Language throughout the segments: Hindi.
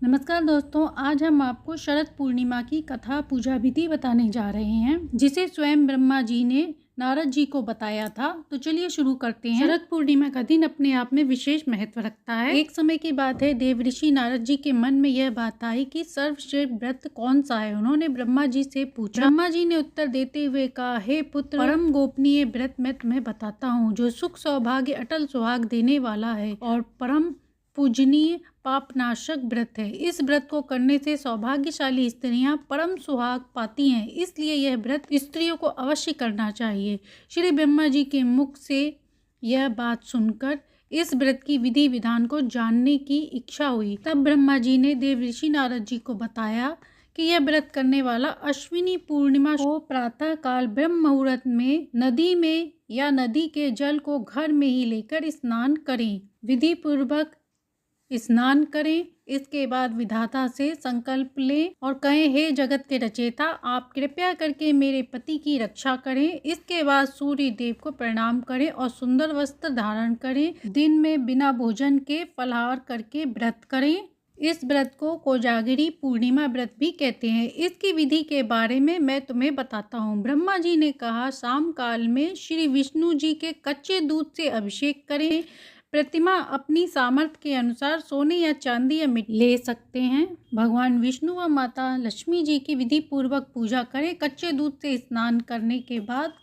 नमस्कार दोस्तों, आज हम आपको शरद पूर्णिमा की कथा पूजा विधि बताने जा रहे हैं, जिसे स्वयं ब्रह्मा जी ने नारद जी को बताया था। तो चलिए शुरू करते हैं। शरद पूर्णिमा का दिन अपने आप में विशेष महत्व रखता है। एक समय की बात है, देवऋषि नारद जी के मन में यह बात आई कि सर्वश्रेष्ठ व्रत कौन सा है। उन्होंने ब्रह्मा जी से पूछा। ब्रह्मा जी ने उत्तर देते हुए कहा, हे पुत्र, परम गोपनीय व्रत मैं तुम्हें बताता हूँ, जो सुख सौभाग्य अटल सुहाग देने वाला है और परम पूजनीय पापनाशक व्रत है। इस व्रत को करने से सौभाग्यशाली स्त्रियां परम सुहाग पाती हैं, इसलिए यह व्रत स्त्रियों को अवश्य करना चाहिए। श्री ब्रह्मा जी के मुख से यह बात सुनकर इस व्रत की विधि विधान को जानने की इच्छा हुई। तब ब्रह्मा जी ने देवऋषि नारद जी को बताया कि यह व्रत करने वाला अश्विनी पूर्णिमा को प्रातः काल ब्रह्म मुहूर्त में नदी में या नदी के जल को घर में ही लेकर स्नान करें। विधि पूर्वक स्नान करें। इसके बाद विधाता से संकल्प लें और कहें, हे जगत के रचयिता, आप कृपया करके मेरे पति की रक्षा करें। इसके बाद सूर्य देव को प्रणाम करें और सुंदर वस्त्र धारण करें। दिन में बिना भोजन के फलाहार करके व्रत करें। इस व्रत को कोजागिरी पूर्णिमा व्रत भी कहते हैं। इसकी विधि के बारे में मैं तुम्हें बताता हूँ। ब्रह्मा जी ने कहा, शाम काल में श्री विष्णु जी के कच्चे दूध से अभिषेक करें। प्रतिमा अपनी सामर्थ्य के अनुसार सोने या चांदी या मिट्टी ले सकते हैं। भगवान विष्णु व माता लक्ष्मी जी की विधि पूर्वक पूजा करें। कच्चे दूध से स्नान करने के बाद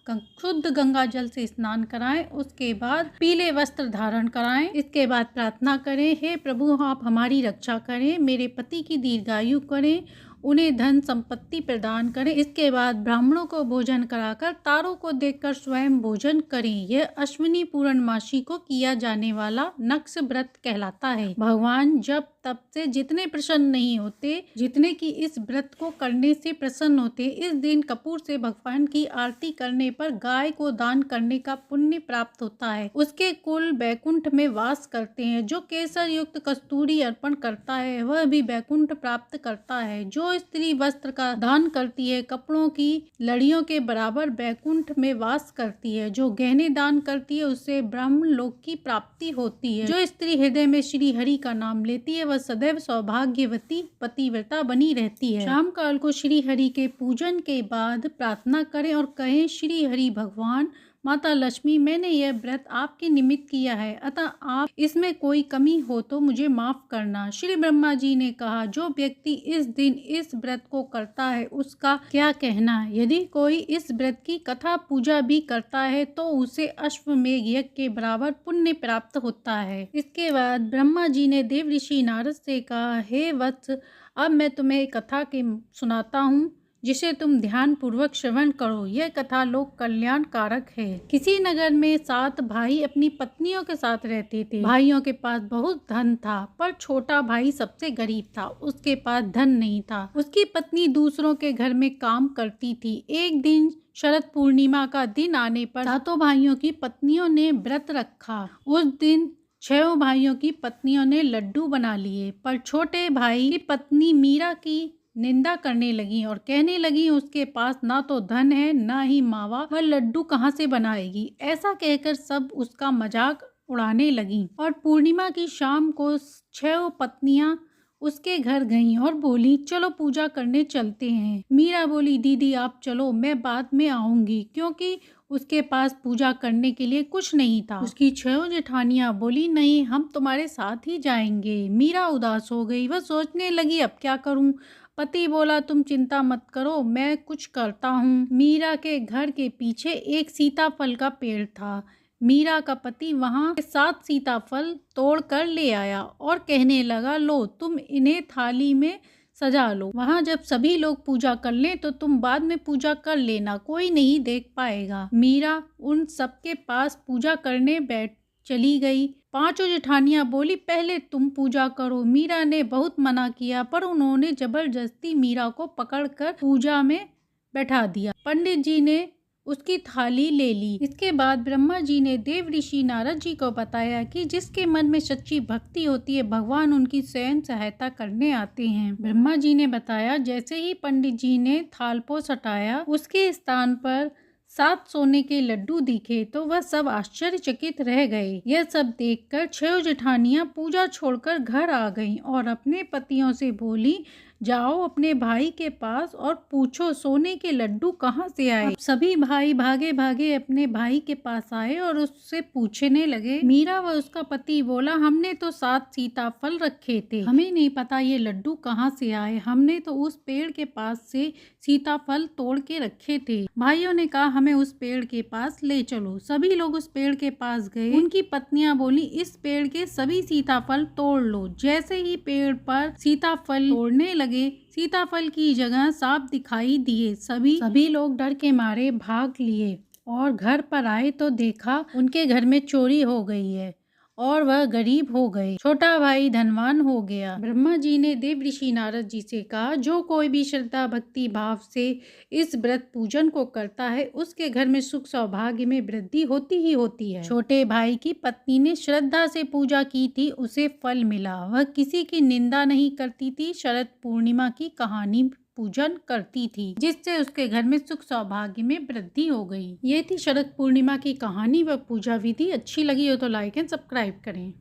शुद्ध गंगा जल से स्नान कराएं। उसके बाद पीले वस्त्र धारण कराएं। इसके बाद प्रार्थना करें, हे प्रभु, आप हमारी रक्षा करें, मेरे पति की दीर्घायु करें, उन्हें धन संपत्ति प्रदान करें। इसके बाद ब्राह्मणों को भोजन कराकर तारों को देखकर स्वयं भोजन करें। यह अश्विनी पूर्णमासी को किया जाने वाला नक्ष व्रत कहलाता है। भगवान जब तब से जितने प्रसन्न नहीं होते जितने कि इस व्रत को करने से प्रसन्न होते। इस दिन कपूर से भगवान की आरती करने पर गाय को दान करने का पुण्य प्राप्त होता है। उसके कुल बैकुंठ में वास करते हैं। जो केसर युक्त कस्तूरी अर्पण करता है वह भी बैकुंठ प्राप्त करता है। जो स्त्री वस्त्र का दान करती है कपड़ों की लड़ियों के बराबर बैकुंठ में वास करती है। जो गहने दान करती है उससे ब्रह्म लोक की प्राप्ति होती है। जो स्त्री हृदय में श्री हरि का नाम लेती है वह सदैव सौभाग्यवती पतिव्रता बनी रहती है। शाम काल को श्री हरि के पूजन के बाद प्रार्थना करें और कहें, श्री हरि भगवान, माता लक्ष्मी, मैंने यह व्रत आपके निमित्त किया है, अतः आप इसमें कोई कमी हो तो मुझे माफ करना। श्री ब्रह्मा जी ने कहा, जो व्यक्ति इस दिन इस व्रत को करता है उसका क्या कहना। यदि कोई इस व्रत की कथा पूजा भी करता है तो उसे अश्वमेघ यज्ञ के बराबर पुण्य प्राप्त होता है। इसके बाद ब्रह्मा जी ने देवऋषि नारद से कहा, हे वत्स, अब मैं तुम्हें एक कथा के सुनाता हूँ जिसे तुम ध्यान पूर्वक श्रवण करो। यह कथा लोक कल्याण कारक है। किसी नगर में 7 भाई अपनी पत्नियों के साथ रहते थे। भाइयों के पास बहुत धन था, पर छोटा भाई सबसे गरीब था। उसके पास धन नहीं था। उसकी पत्नी दूसरों के घर में काम करती थी। एक दिन शरद पूर्णिमा का दिन आने पर 7 भाइयों की पत्नियों ने व्रत रखा। उस दिन 6 भाइयों की पत्नियों ने लड्डू बना लिए, पर छोटे भाई की पत्नी मीरा की निंदा करने लगी और कहने लगी, उसके पास ना तो धन है ना ही मावा, वह लड्डू कहाँ से बनाएगी। ऐसा कहकर सब उसका मजाक उड़ाने लगी। और पूर्णिमा की शाम को 6 पत्नियां उसके घर गईं और बोली, चलो पूजा करने चलते हैं। मीरा बोली, दीदी आप चलो, मैं बाद में आऊंगी, क्योंकि उसके पास पूजा करने के लिए कुछ नहीं था। उसकी 6 जेठानियां बोली, नहीं, हम तुम्हारे साथ ही जाएंगे। मीरा उदास हो गई। वह सोचने लगी, अब क्या करूं। पति बोला, तुम चिंता मत करो, मैं कुछ करता हूँ। मीरा के घर के पीछे एक सीताफल का पेड़ था। मीरा का पति वहां 7 सीताफल तोड़ कर ले आया और कहने लगा, लो तुम इन्हें थाली में सजा लो। वहां जब सभी लोग पूजा कर लें तो तुम बाद में पूजा कर लेना, कोई नहीं देख पाएगा। मीरा उन सबके पास पूजा करने बैठ चली गई। 5 जेठानियां बोली, पहले तुम पूजा करो। मीरा ने बहुत मना किया, पर उन्होंने जबरदस्ती मीरा को पकड़कर पूजा में बैठा दिया। पंडित जी ने उसकी थाली ले ली। इसके बाद ब्रह्मा जी ने देवऋषि नारद जी को बताया कि जिसके मन में सच्ची भक्ति होती है भगवान उनकी स्वयं सहायता करने आते हैं। ब्रह्मा जी ने बताया, जैसे ही पंडित जी ने थालपोस हटाया उसके स्थान पर 7 सोने के लड्डू दिखे तो वह सब आश्चर्यचकित रह गए। यह सब देखकर 6 जेठानियां पूजा छोड़कर घर आ गईं और अपने पतियों से बोली, जाओ अपने भाई के पास और पूछो सोने के लड्डू कहाँ से आए। अब सभी भाई भागे भागे अपने भाई के पास आए और उससे पूछने लगे। मीरा व उसका पति बोला, हमने तो 7 सीताफल रखे थे, हमें नहीं पता ये लड्डू कहाँ से आए, हमने तो उस पेड़ के पास से सीताफल तोड़ के रखे थे। भाइयों ने कहा, हमें उस पेड़ के पास ले चलो। सभी लोग उस पेड़ के पास गए। उनकी पत्नियां बोली, इस पेड़ के सभी सीताफल तोड़ लो। जैसे ही पेड़ पर सीताफल तोड़ने लगे, सीताफल की जगह सांप दिखाई दिए। सभी लोग डर के मारे भाग लिए और घर पर आए तो देखा उनके घर में चोरी हो गई है और वह गरीब हो गए। छोटा भाई धनवान हो गया। ब्रह्मा जी ने देव ऋषि नारद जी से कहा, जो कोई भी श्रद्धा भक्ति भाव से इस व्रत पूजन को करता है उसके घर में सुख सौभाग्य में वृद्धि होती ही होती है। छोटे भाई की पत्नी ने श्रद्धा से पूजा की थी, उसे फल मिला। वह किसी की निंदा नहीं करती थी, शरद पूर्णिमा की कहानी पूजन करती थी, जिससे उसके घर में सुख सौभाग्य में वृद्धि हो गई। ये थी शरद पूर्णिमा की कहानी व पूजा विधि। अच्छी लगी हो तो लाइक एंड सब्सक्राइब करें।